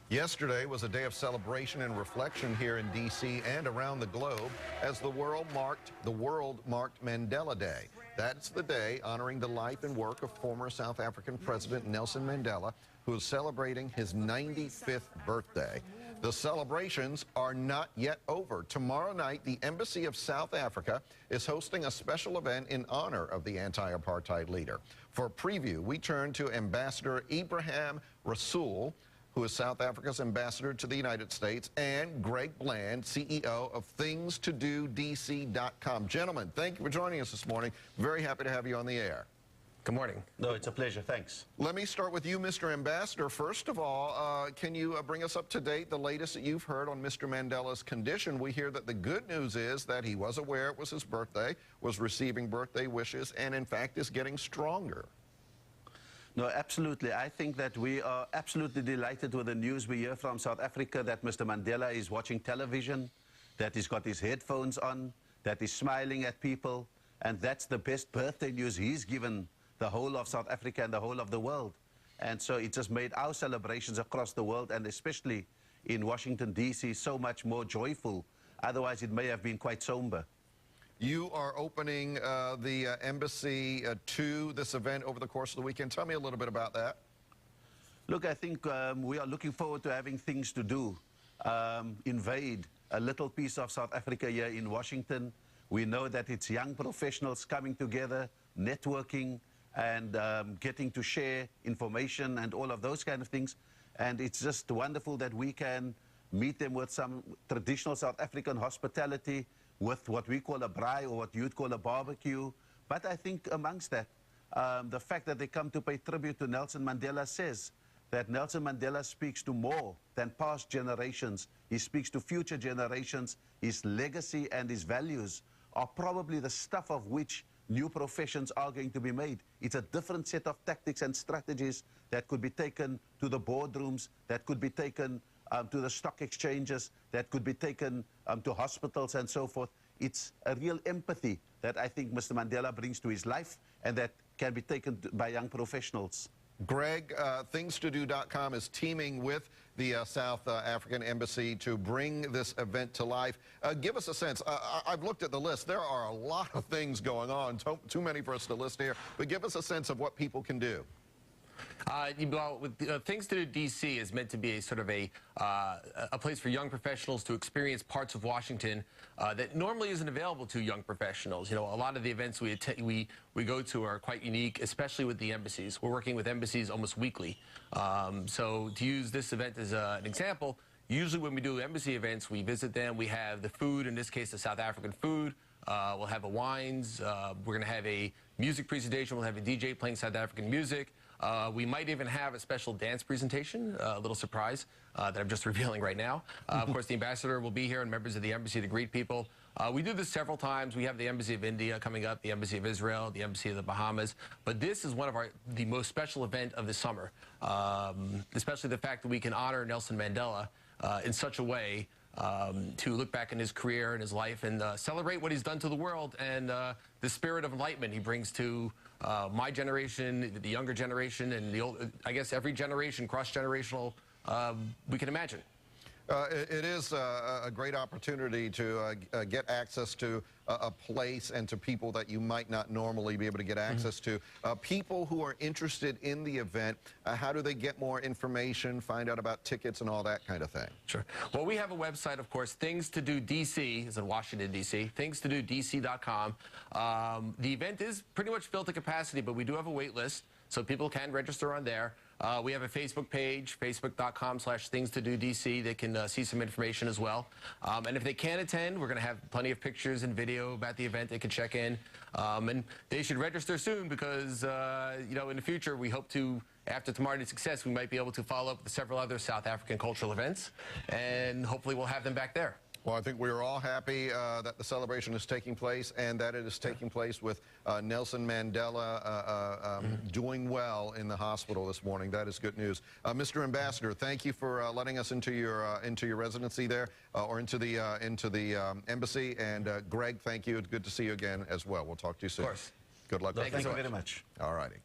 Yesterday was a day of celebration and reflection here in D.C. and around the globe as the world marked Mandela Day. That's the day honoring the life and work of former South African President Nelson Mandela, who is celebrating his 95th birthday. The celebrations are not yet over. Tomorrow night, the Embassy of South Africa is hosting a special event in honor of the anti-apartheid leader. For a preview, we turn to Ambassador Ibrahim Rasool, who is South Africa's ambassador to the United States, and Greg Bland, CEO of ThingsToDoDC.com. Gentlemen, thank you for joining us this morning. Very happy to have you on the air. Good morning. No, it's a pleasure. Thanks. Let me start with you, Mr. Ambassador. First of all, can you bring us up to date the latest that you've heard on Mr. Mandela's condition? We hear that the good news is that he was aware it was his birthday, was receiving birthday wishes, and in fact is getting stronger. No, absolutely. I think that we are absolutely delighted with the news we hear from South Africa that Mr. Mandela is watching television, that he's got his headphones on, that he's smiling at people, and that's the best birthday news he's given the whole of South Africa and the whole of the world. And so it just made our celebrations across the world, and especially in Washington, D.C., so much more joyful. Otherwise, it may have been quite somber. You are opening the embassy to this event over the course of the weekend. Tell me a little bit about that. Look, I think we are looking forward to having things to do. Invade a little piece of South Africa here in Washington. We know that it's young professionals coming together, networking, and getting to share information and all of those kind of things. And it's just wonderful that we can meet them with some traditional South African hospitality, with what we call a braai or what you'd call a barbecue. But I think amongst that, the fact that they come to pay tribute to Nelson Mandela says that Nelson Mandela speaks to more than past generations. He speaks to future generations. His legacy and his values are probably the stuff of which new professions are going to be made. It's a different set of tactics and strategies that could be taken to the boardrooms, that could be taken to the stock exchanges, that could be taken to hospitals and so forth. It's a real empathy that I think Mr. Mandela brings to his life and that can be taken by young professionals. Greg, ThingsToDo.com is teaming with the South African Embassy to bring this event to life. Give us a sense. I've looked at the list. There are a lot of things going on, too many for us to list here, but give us a sense of what people can do. Things to Do DC is meant to be a sort of a place for young professionals to experience parts of Washington that normally isn't available to young professionals. You know, a lot of the events we go to are quite unique, especially with the embassies. We're working with embassies almost weekly. So to use this event as an example, usually when we do embassy events, we visit them. We have the food, in this case, the South African food. We'll have the wines. We're going to have a music presentation. We'll have a DJ playing South African music. We might even have a special dance presentation, a little surprise that I'm just revealing right now. Of course, the ambassador will be here and members of the embassy to greet people. We do this several times. We have the Embassy of India coming up, the Embassy of Israel, the Embassy of the Bahamas. But this is one of the most special event of the summer, especially the fact that we can honor Nelson Mandela in such a way to look back in his career and his life and celebrate what he's done to the world and the spirit of enlightenment he brings to my generation, the younger generation, and the old, I guess every generation, cross-generational, we can imagine. It is a great opportunity to get access to a place and to people that you might not normally be able to get access to. People who are interested in the event, how do they get more information, find out about tickets and all that kind of thing? Sure. Well, we have a website, of course, Things to Do DC, is in Washington, D.C., ThingsToDoDC.com. The event is pretty much filled to capacity, but we do have a wait list, so people can register on there. We have a Facebook page, facebook.com/ThingsToDoDC. They can see some information as well. And if they can't attend, we're going to have plenty of pictures and video about the event. They can check in. And they should register soon because, you know, in the future, we hope to, after tomorrow night's success, we might be able to follow up with several other South African cultural events. And hopefully we'll have them back there. Well, I think we are all happy that the celebration is taking place and that it is taking place with Nelson Mandela doing well in the hospital this morning. That is good news. Mr. Ambassador, thank you for letting us into your residency there or into the embassy. And Greg, thank you. It's good to see you again as well. We'll talk to you soon. Of course. Good luck. Thank you very much. All righty.